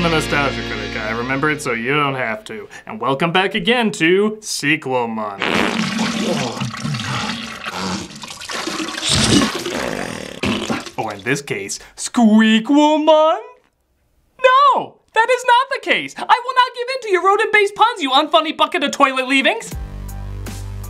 the Nostalgia Critic. I remember it so you don't have to. And welcome back again to Sequel Month. Or in this case, Squeakquel Month? No! That is not the case! I will not give in to your rodent-based puns, you unfunny bucket of toilet leavings!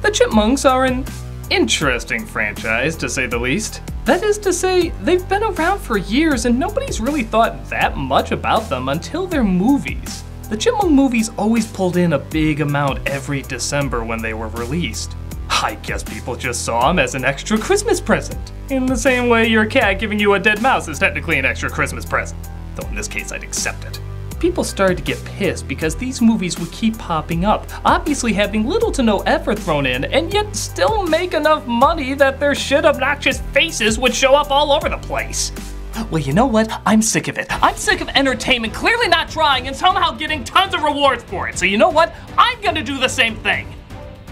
The Chipmunks are an interesting franchise, to say the least. That is to say, they've been around for years and nobody's really thought that much about them until their movies. The Chipmunk movies always pulled in a big amount every December when they were released. I guess people just saw them as an extra Christmas present. In the same way your cat giving you a dead mouse is technically an extra Christmas present. Though in this case I'd accept it. People started to get pissed because these movies would keep popping up, obviously having little to no effort thrown in, and yet still make enough money that their shit obnoxious faces would show up all over the place. Well, you know what? I'm sick of it. I'm sick of entertainment clearly not trying and somehow getting tons of rewards for it. So you know what? I'm gonna do the same thing.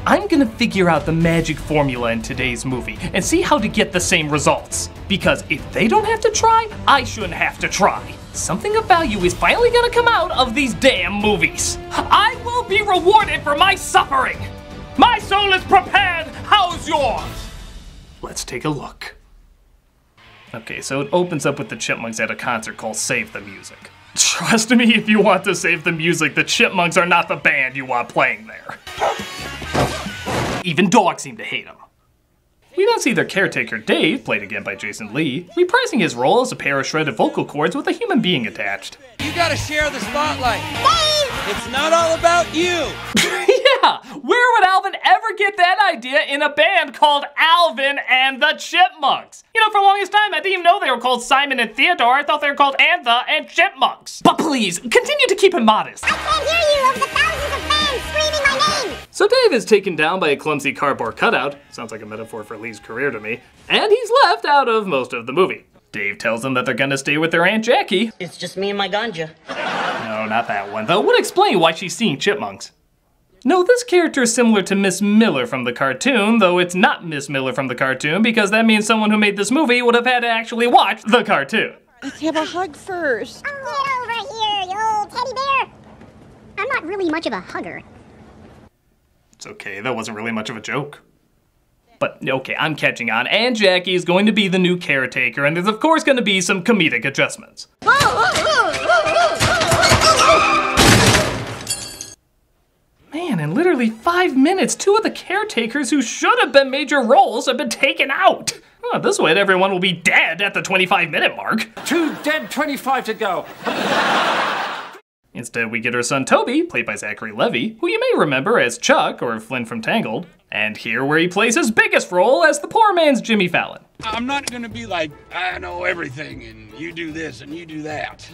I'm gonna figure out the magic formula in today's movie and see how to get the same results. Because if they don't have to try, I shouldn't have to try. Something of value is finally gonna come out of these damn movies. I will be rewarded for my suffering. My soul is prepared. How's yours? Let's take a look. Okay, so it opens up with the Chipmunks at a concert called Save the Music. Trust me if you want to save the music, the Chipmunks are not the band you want playing there. Even dogs seem to hate them. We then see their caretaker Dave, played again by Jason Lee, reprising his role as a pair of shredded vocal cords with a human being attached. You gotta share the spotlight. Dave! It's not all about you. Yeah, where would Alvin ever get that idea in a band called Alvin and the Chipmunks? You know, for the longest time, I didn't even know they were called Simon and Theodore. I thought they were called Antha and Chipmunks. But please, continue to keep him modest. I can't hear you over the thousands of fans screaming my name. So Dave is taken down by a clumsy cardboard cutout. Sounds like a metaphor for Lee's career to me. And he's left out of most of the movie. Dave tells them that they're gonna stay with their Aunt Jackie. It's just me and my ganja. No, not that one, though. Would explain why she's seeing chipmunks. No, this character is similar to Miss Miller from the cartoon, though it's not Miss Miller from the cartoon because that means someone who made this movie would have had to actually watch the cartoon. Let's have a hug first. Get over here, you old teddy bear. I'm not really much of a hugger. It's okay, that wasn't really much of a joke. But okay, I'm catching on. Aunt Jackie is going to be the new caretaker, and there's of course going to be some comedic adjustments. Man, in literally 5 minutes, 2 of the caretakers who should have been major roles have been taken out. Oh, this way everyone will be dead at the 25-minute mark. 2 dead, 25 to go. Instead, we get her son Toby, played by Zachary Levi, who you may remember as Chuck or Flynn from Tangled, and here where he plays his biggest role as the poor man's Jimmy Fallon. I'm not gonna be like, I know everything and you do this and you do that.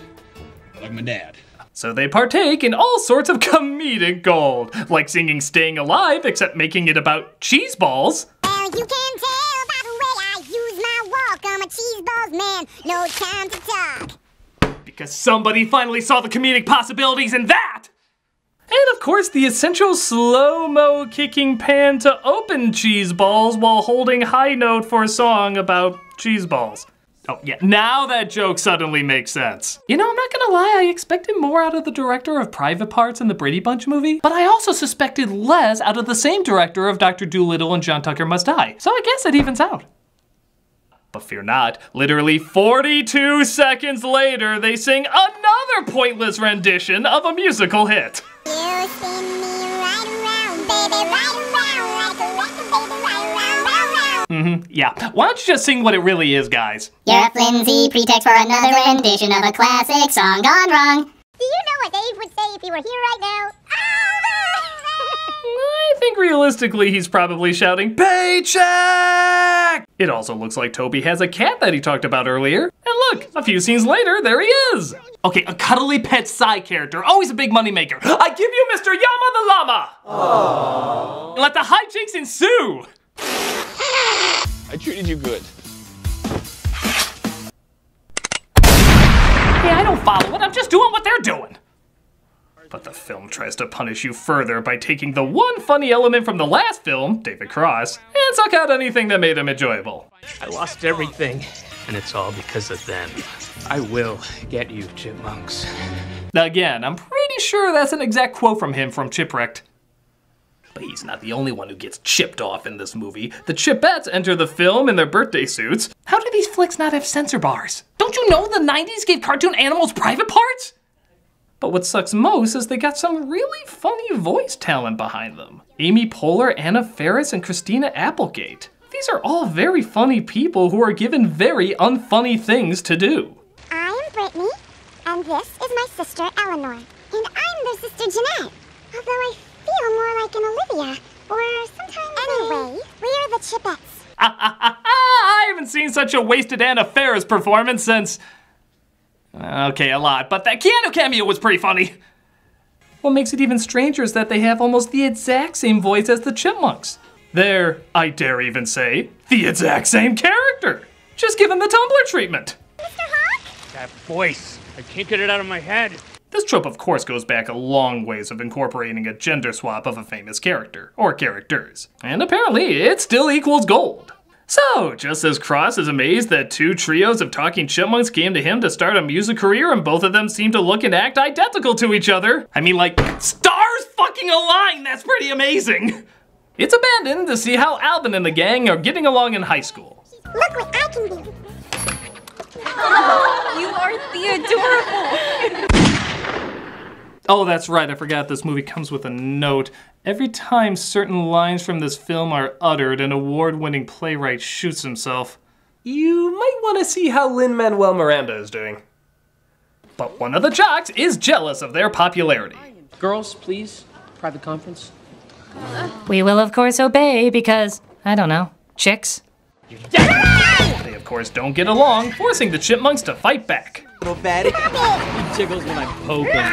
Like my dad. So they partake in all sorts of comedic gold, like singing Staying Alive, except making it about cheese balls. Well, you can tell by the way I use my walk. I'm a cheese balls man, no time to talk. Because somebody finally saw the comedic possibilities in that! And of course, the essential slow-mo kicking pan to open cheese balls while holding high note for a song about cheese balls. Oh yeah, now that joke suddenly makes sense. You know, I'm not gonna lie, I expected more out of the director of Private Parts in the Brady Bunch movie, but I also suspected less out of the same director of Dr. Dolittle and John Tucker Must Die, so I guess it evens out. But fear not, literally 42 seconds later, they sing another pointless rendition of a musical hit. You spin me right around, baby, right around, like a record, baby, right around. Yeah. Why don't you just sing what it really is, guys? You're a flimsy pretext for another rendition of a classic song gone wrong. Do you know what Dave would say if he were here right now? I think realistically he's probably shouting, "Paycheck!" It also looks like Toby has a cat that he talked about earlier. And look, a few scenes later, there he is. Okay, a cuddly pet side character, always a big moneymaker. I give you Mr. Yama the Llama! Aww. Let the hijinks ensue! I treated you good. Hey, I don't follow it, I'm just doing what they're doing. But the film tries to punish you further by taking the one funny element from the last film, David Cross, and suck out anything that made him enjoyable. I lost everything. and it's all because of them. I will get you, Chipmunks. Again, I'm pretty sure that's an exact quote from him from Chipwrecked. But he's not the only one who gets chipped off in this movie. The Chipettes enter the film in their birthday suits. How do these flicks not have censor bars? Don't you know the 90s gave cartoon animals private parts? But what sucks most is they got some really funny voice talent behind them. Amy Poehler, Anna Faris, and Christina Applegate. These are all very funny people who are given very unfunny things to do. I'm Brittany, and this is my sister Eleanor. And I'm their sister Jeanette. Although I feel more like an Olivia, or sometimes anyway, we're the Chipettes. I haven't seen such a wasted Anna Faris performance since... Okay, a lot, but that Keanu cameo was pretty funny. What makes it even stranger is that they have almost the exact same voice as the Chipmunks. They're, I dare even say, the exact same character, just given the Tumblr treatment. Mr. Hawk? That voice, I can't get it out of my head. This trope, of course, goes back a long ways of incorporating a gender swap of a famous character, or characters. And apparently, it still equals gold. So, just as Cross is amazed that two trios of talking chipmunks came to him to start a music career and both of them seem to look and act identical to each other. I mean, like, stars fucking align, that's pretty amazing! It's abandoned to see how Alvin and the gang are getting along in high school. Look what I can do. You are the adorable. Oh, that's right, I forgot this movie comes with a note. Every time certain lines from this film are uttered, an award-winning playwright shoots himself. You might want to see how Lin-Manuel Miranda is doing. But one of the jocks is jealous of their popularity. Girls, please, private conference. We will of course obey because, I don't know, chicks? They of course don't get along, forcing the Chipmunks to fight back. Little fatty. He jiggles when I poke him.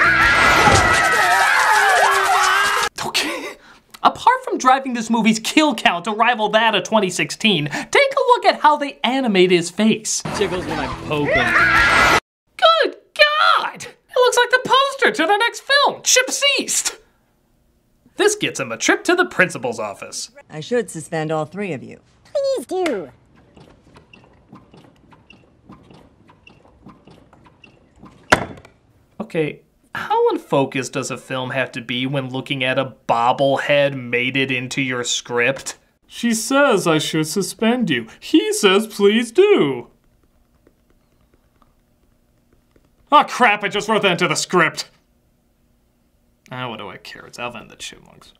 Okay. Apart from driving this movie's kill count to rival that of 2016, take a look at how they animate his face. Jiggles when I poke him. Good God! It looks like the poster to the next film, Chipseast! This gets him a trip to the principal's office. I should suspend all three of you. Please do. Okay, how unfocused does a film have to be when looking at a bobblehead mated into your script? She says I should suspend you. He says please do. Oh crap, I just wrote that into the script. What do I care? It's Alvin and the Chipmunks.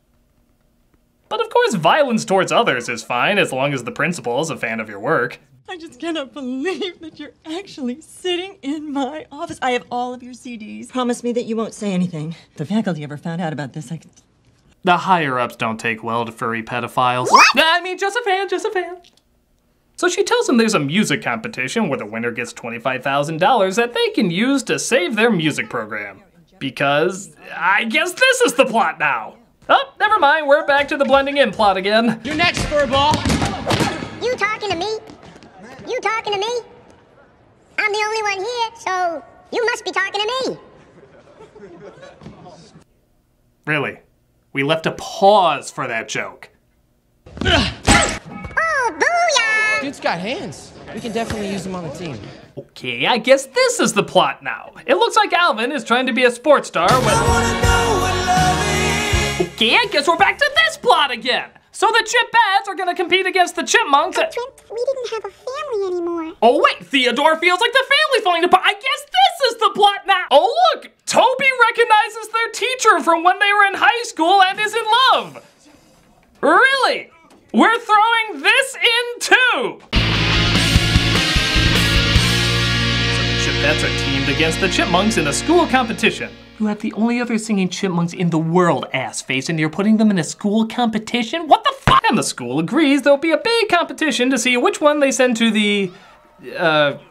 But of course, violence towards others is fine as long as the principal is a fan of your work. I just cannot believe that you're actually sitting in my office. I have all of your CDs. Promise me that you won't say anything. If the faculty ever found out about this, I could... The higher-ups don't take well to furry pedophiles. What? I mean, just a fan, just a fan. So she tells him there's a music competition where the winner gets $25,000 that they can use to save their music program. Because I guess this is the plot now. Oh, never mind, we're back to the blending in plot again. You're next, Furball. You talking to me? You talking to me? I'm the only one here, so you must be talking to me. Really? We left a pause for that joke. Oh, booyah! Dude's got hands. We can definitely use him on the team. Okay, I guess this is the plot now. It looks like Alvin is trying to be a sports star Okay, I guess we're back to this plot again. So the Chipettes are gonna compete against the Chipmunks. We didn't have a family anymore. Oh wait, Theodore feels like the family falling apart. I guess this is the plot now. Oh look, Toby recognizes their teacher from when they were in high school and is in love. Really? We're throwing this in too. So the Chipettes are teamed against the Chipmunks in a school competition. You have the only other singing chipmunks in the world, ass-face, and you're putting them in a school competition? What the fuck? And the school agrees there'll be a big competition to see which one they send to the,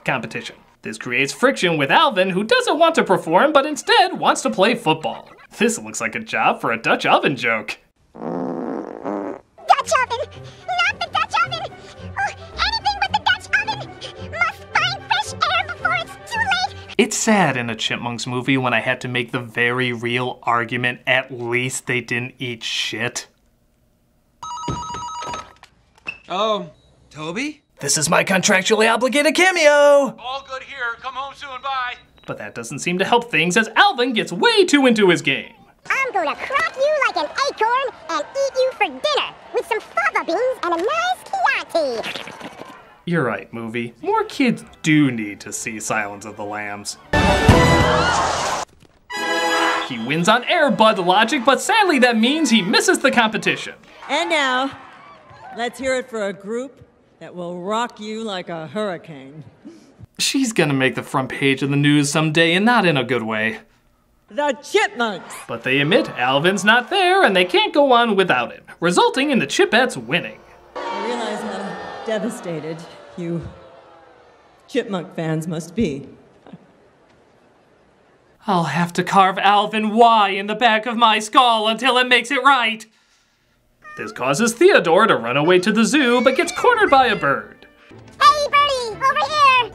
competition. This creates friction with Alvin, who doesn't want to perform, but instead wants to play football. This looks like a job for a Dutch oven joke. Dutch oven! Not the Dutch oven! Oh, anything but the Dutch oven! Must find fresh air before it's too late! It's sad in a Chipmunks movie when I had to make the very real argument, at least they didn't eat shit. Oh, Toby? This is my contractually obligated cameo! All good here. Come home soon. Bye. But that doesn't seem to help things as Alvin gets way too into his game. I'm gonna crack you like an acorn and eat you for dinner with some fava beans and a nice Chianti. You're right, movie. More kids do need to see Silence of the Lambs. He wins on Air Bud logic, but sadly that means he misses the competition. And now, let's hear it for a group that will rock you like a hurricane. She's gonna make the front page of the news someday, and not in a good way. The Chipmunks! But they admit Alvin's not there and they can't go on without him, resulting in the Chipettes winning. I realize how devastated you Chipmunk fans must be. I'll have to carve Alvin Y in the back of my skull until it makes it right. This causes Theodore to run away to the zoo, but gets cornered by a bird. Hey, birdie, over here!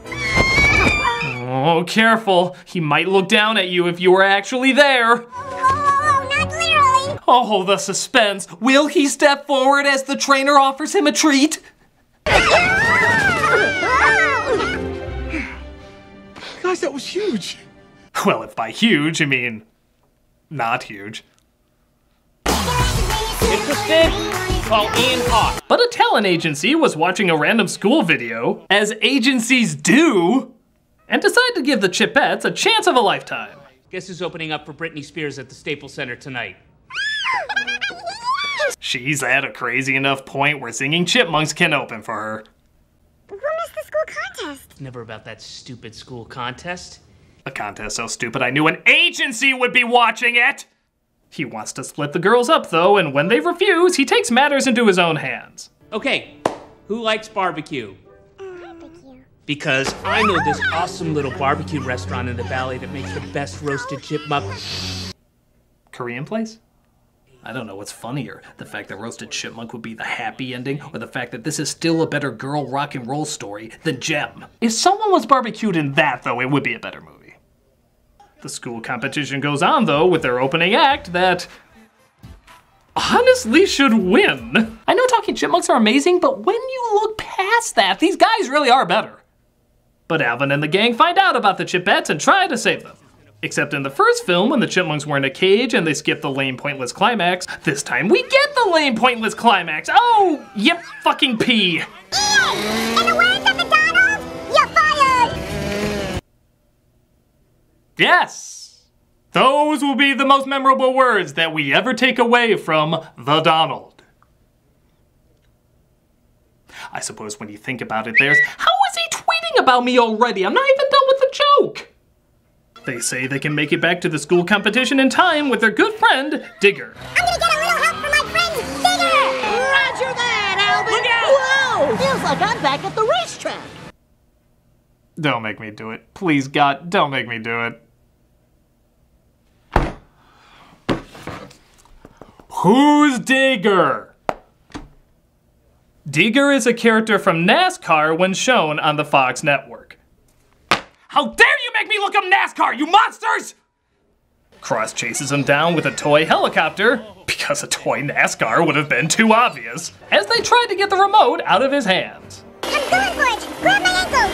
Oh, careful. He might look down at you if you were actually there. Oh, not literally. Oh, the suspense. Will he step forward as the trainer offers him a treat? Guys, that was huge. Well, if by huge, you mean not huge. Interested? Call Ian Hawk. But a talent agency was watching a random school video, as agencies do, and decided to give the Chipettes a chance of a lifetime. Guess who's opening up for Britney Spears at the Staples Center tonight? She's at a crazy enough point where singing Chipmunks can open for her. When is the school contest? It's never about that stupid school contest. A contest so stupid I knew an agency would be watching it! He wants to split the girls up though, and when they refuse, he takes matters into his own hands. Okay, who likes barbecue? Barbecue. Because I know this awesome little barbecue restaurant in the valley that makes the best roasted chipmunk. Korean place? I don't know what's funnier, the fact that Roasted Chipmunk would be the happy ending, or the fact that this is still a better girl rock and roll story than Gem. If someone was barbecued in that though, it would be a better movie. The school competition goes on though with their opening act that honestly should win. I know Talking Chipmunks are amazing, but when you look past that, these guys really are better. But Alvin and the gang find out about the Chipettes and try to save them. Except in the first film, when the Chipmunks were in a cage and they skipped the lame, pointless climax, this time we get the lame, pointless climax. Oh, yep, fucking pee. Ian! In the words of McDonald's, you're fired! Yes! Those will be the most memorable words that we ever take away from the Donald. I suppose when you think about it, there's, how is he tweeting about me already? I'm not even done with the joke. They say they can make it back to the school competition in time with their good friend, Digger. I'm gonna get a little help from my friend, Digger! Roger that, Alvin! Look out! Whoa! Feels like I'm back at the racetrack. Don't make me do it. Please, God, don't make me do it. Who's Digger? Digger is a character from NASCAR when shown on the Fox network. How dare you make me look up NASCAR, you monsters! Cross chases him down with a toy helicopter, because a toy NASCAR would have been too obvious, as they tried to get the remote out of his hands. I'm going for it! Grab my ankle!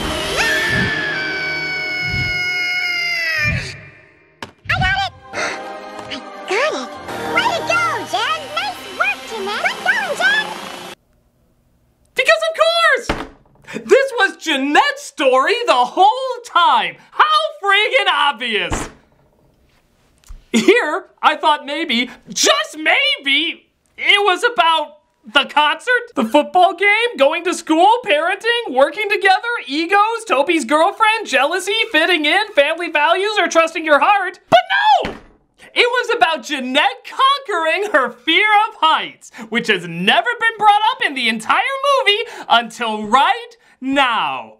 I got it! I got it! Way to go, Jen! Nice work, Jeanette! Good going, Jen! Because of course! This was Jeanette's story the whole time! How friggin' obvious! Here, I thought maybe, just maybe, it was about the concert, the football game, going to school, parenting, working together, egos, Toby's girlfriend, jealousy, fitting in, family values, or trusting your heart. But no! It was about Jeanette conquering her fear of heights, which has never been brought up in the entire movie until right now.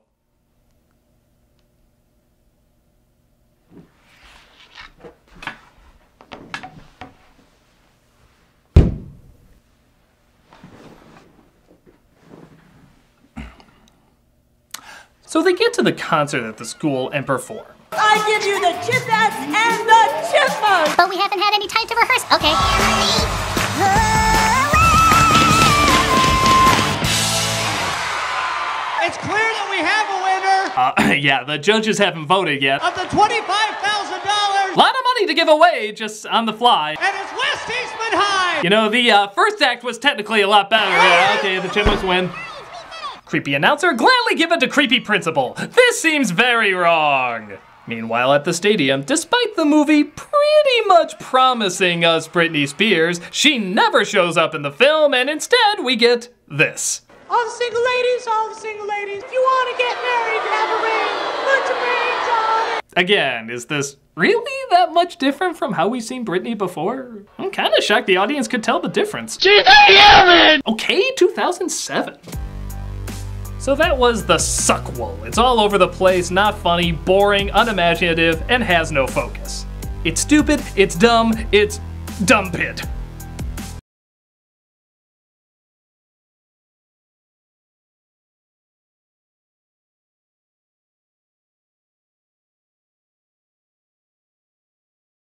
So they get to the concert at the school and perform. I give you the Chipettes and the Chipmunks! But we haven't had any time to rehearse. Okay. It's clear that we have a winner. Yeah, the judges haven't voted yet. Of the $25,000. A lot of money to give away just on the fly. And it's West Eastman High. You know, the first act was technically a lot better. Yeah, okay, the Chipmunks win. Creepy announcer, gladly give it to creepy principal. This seems very wrong. Meanwhile, at the stadium, despite the movie pretty much promising us Britney Spears, she never shows up in the film, and instead we get this. All the single ladies, if you want to get married, have a ring, put your rings on it. Again, is this really that much different from how we've seen Britney before? I'm kind of shocked the audience could tell the difference. She's a human! Okay, 2007. So that was the Socklock. It's all over the place, not funny, boring, unimaginative, and has no focus. It's stupid, it's dumb pit.